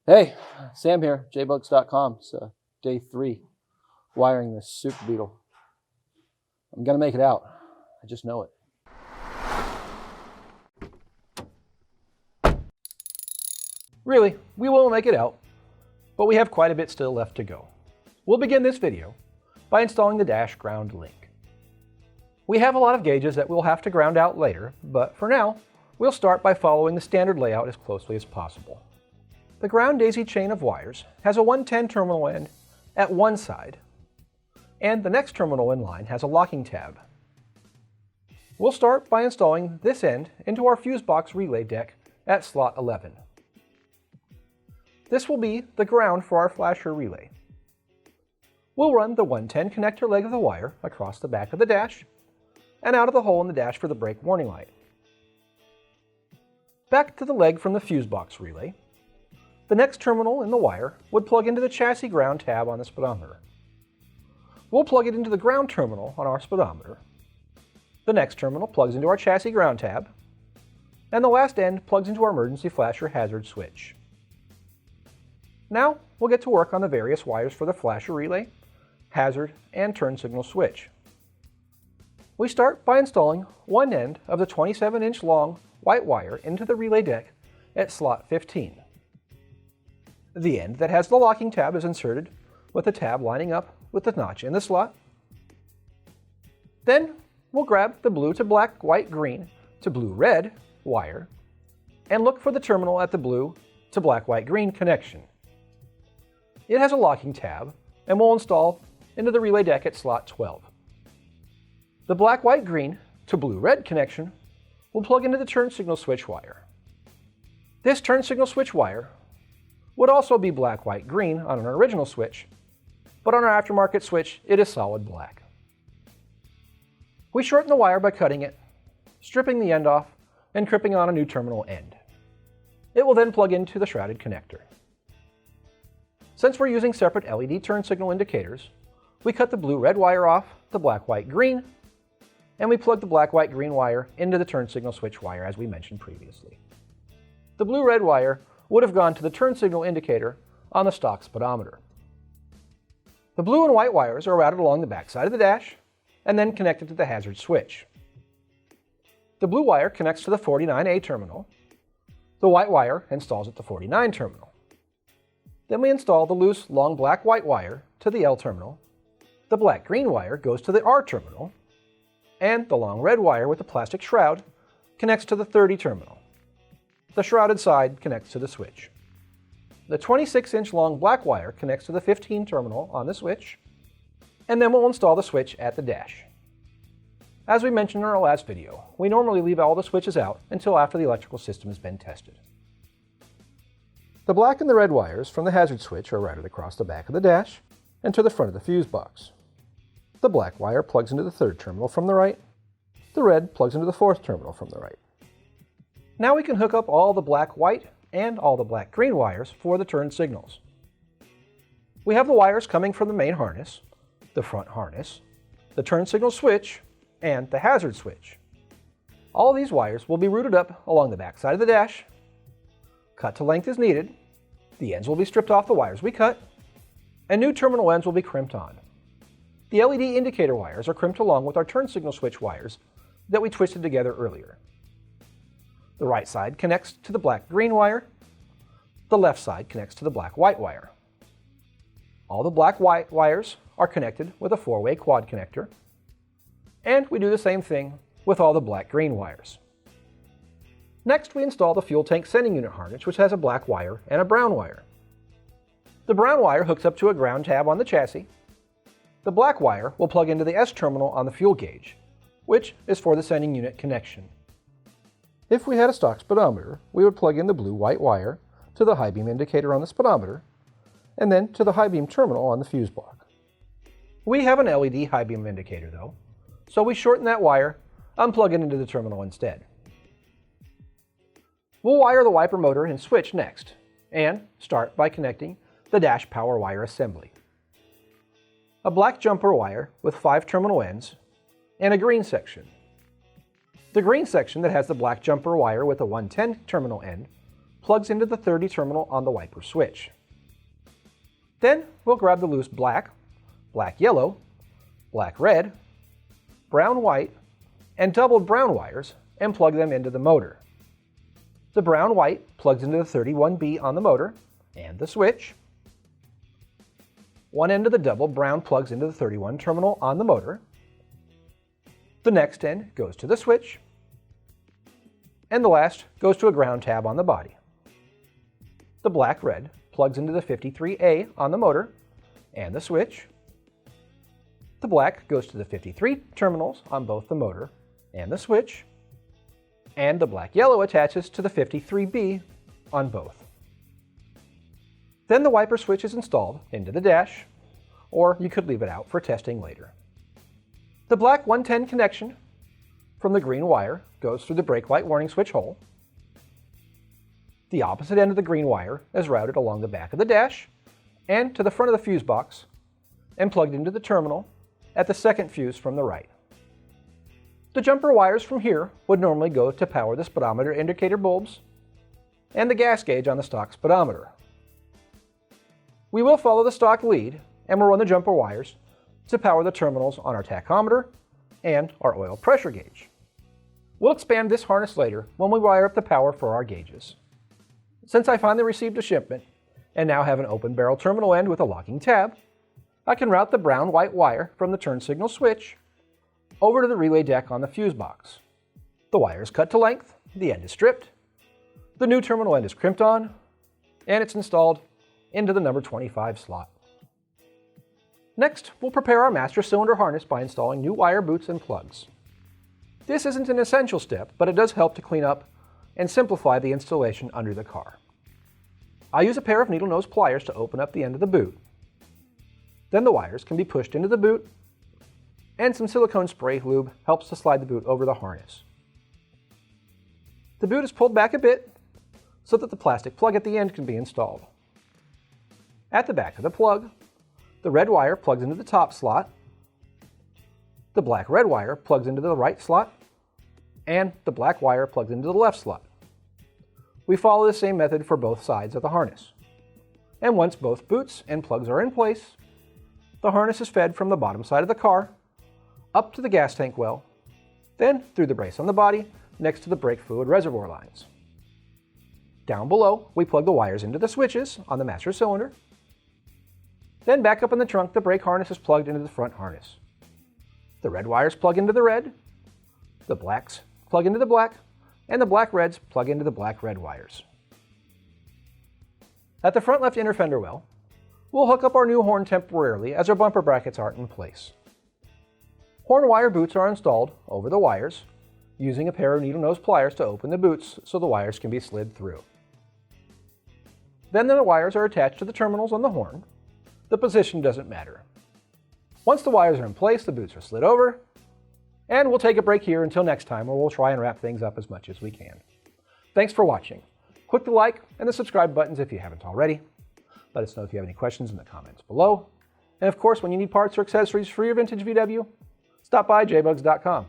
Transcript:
Hey, Sam here, jbugs.com. It's day 3, wiring this Super Beetle. I'm gonna make it out. I just know it. Really, we will make it out, but we have quite a bit still left to go. We'll begin this video by installing the dash ground link. We have a lot of gauges that we'll have to ground out later, but for now, we'll start by following the standard layout as closely as possible. The ground daisy chain of wires has a 110 terminal end at one side, and the next terminal in line has a locking tab. We'll start by installing this end into our fuse box relay deck at slot 11. This will be the ground for our flasher relay. We'll run the 110 connector leg of the wire across the back of the dash and out of the hole in the dash for the brake warning light. Back to the leg from the fuse box relay. The next terminal in the wire would plug into the chassis ground tab on the speedometer. We'll plug it into the ground terminal on our speedometer. The next terminal plugs into our chassis ground tab, and the last end plugs into our emergency flasher hazard switch. Now we'll get to work on the various wires for the flasher relay, hazard, and turn signal switch. We start by installing one end of the 27-inch long white wire into the relay deck at slot 15. The end that has the locking tab is inserted with the tab lining up with the notch in the slot. Then we'll grab the blue to black, white, green to blue, red wire and look for the terminal at the blue to black, white, green connection. It has a locking tab and we'll install into the relay deck at slot 12. The black, white, green to blue, red connection will plug into the turn signal switch wire. This turn signal switch wire would also be black, white, green on an original switch, but on our aftermarket switch, it is solid black. We shorten the wire by cutting it, stripping the end off, and crimping on a new terminal end. It will then plug into the shrouded connector. Since we're using separate LED turn signal indicators, we cut the blue-red wire off the black, white, green, and we plug the black, white, green wire into the turn signal switch wire as we mentioned previously. The blue-red wire would have gone to the turn signal indicator on the stock speedometer. The blue and white wires are routed along the backside of the dash and then connected to the hazard switch. The blue wire connects to the 49A terminal. The white wire installs at the 49 terminal. Then we install the loose long black-white wire to the L terminal. The black-green wire goes to the R terminal, and the long red wire with the plastic shroud connects to the 30 terminal. The shrouded side connects to the switch. The 26-inch long black wire connects to the 15 terminal on the switch, and then we'll install the switch at the dash. As we mentioned in our last video, we normally leave all the switches out until after the electrical system has been tested. The black and the red wires from the hazard switch are routed across the back of the dash and to the front of the fuse box. The black wire plugs into the third terminal from the right. The red plugs into the fourth terminal from the right. Now we can hook up all the black-white and all the black-green wires for the turn signals. We have the wires coming from the main harness, the front harness, the turn signal switch, and the hazard switch. All these wires will be routed up along the back side of the dash, cut to length as needed, the ends will be stripped off the wires we cut, and new terminal ends will be crimped on. The LED indicator wires are crimped along with our turn signal switch wires that we twisted together earlier. The right side connects to the black-green wire. The left side connects to the black-white wire. All the black-white wires are connected with a 4-way quad connector. And we do the same thing with all the black-green wires. Next, we install the fuel tank sending unit harness, which has a black wire and a brown wire. The brown wire hooks up to a ground tab on the chassis. The black wire will plug into the S terminal on the fuel gauge, which is for the sending unit connection. If we had a stock speedometer, we would plug in the blue-white wire to the high beam indicator on the speedometer, and then to the high beam terminal on the fuse block. We have an LED high beam indicator though, so we shorten that wire, unplug it into the terminal instead. We'll wire the wiper motor and switch next, and start by connecting the dash power wire assembly. A black jumper wire with 5 terminal ends, and a green section. The green section that has the black jumper wire with a 110 terminal end plugs into the 30 terminal on the wiper switch. Then we'll grab the loose black, black-yellow, black-red, brown-white, and doubled brown wires and plug them into the motor. The brown-white plugs into the 31B on the motor and the switch. One end of the double brown plugs into the 31 terminal on the motor. The next end goes to the switch. And the last goes to a ground tab on the body. The black-red plugs into the 53A on the motor and the switch. The black goes to the 53 terminals on both the motor and the switch. And the black-yellow attaches to the 53B on both. Then the wiper switch is installed into the dash, or you could leave it out for testing later. The black 110 connection from the green wire goes through the brake light warning switch hole. The opposite end of the green wire is routed along the back of the dash and to the front of the fuse box and plugged into the terminal at the second fuse from the right. The jumper wires from here would normally go to power the speedometer indicator bulbs and the gas gauge on the stock speedometer. We will follow the stock lead and will run the jumper wires to power the terminals on our tachometer and our oil pressure gauge. We'll expand this harness later when we wire up the power for our gauges. Since I finally received a shipment and now have an open barrel terminal end with a locking tab, I can route the brown-white wire from the turn signal switch over to the relay deck on the fuse box. The wire is cut to length, the end is stripped, the new terminal end is crimped on, and it's installed into the number 25 slot. Next, we'll prepare our master cylinder harness by installing new wire boots and plugs. This isn't an essential step, but it does help to clean up and simplify the installation under the car. I use a pair of needle nose pliers to open up the end of the boot. Then the wires can be pushed into the boot, and some silicone spray lube helps to slide the boot over the harness. The boot is pulled back a bit so that the plastic plug at the end can be installed. At the back of the plug, the red wire plugs into the top slot, the black-red wire plugs into the right slot, and the black wire plugs into the left slot. We follow the same method for both sides of the harness. And once both boots and plugs are in place, the harness is fed from the bottom side of the car up to the gas tank well, then through the brace on the body next to the brake fluid reservoir lines. Down below, we plug the wires into the switches on the master cylinder. Then back up in the trunk, the brake harness is plugged into the front harness. The red wires plug into the red, the blacks plug into the black, and the black-reds plug into the black-red wires. At the front left inner fender well, we'll hook up our new horn temporarily as our bumper brackets aren't in place. Horn wire boots are installed over the wires, using a pair of needle nose pliers to open the boots so the wires can be slid through. Then the wires are attached to the terminals on the horn. The position doesn't matter. Once the wires are in place, the boots are slid over, and we'll take a break here until next time where we'll try and wrap things up as much as we can. Thanks for watching. Click the like and the subscribe buttons if you haven't already. Let us know if you have any questions in the comments below. And of course, when you need parts or accessories for your vintage VW, stop by jbugs.com.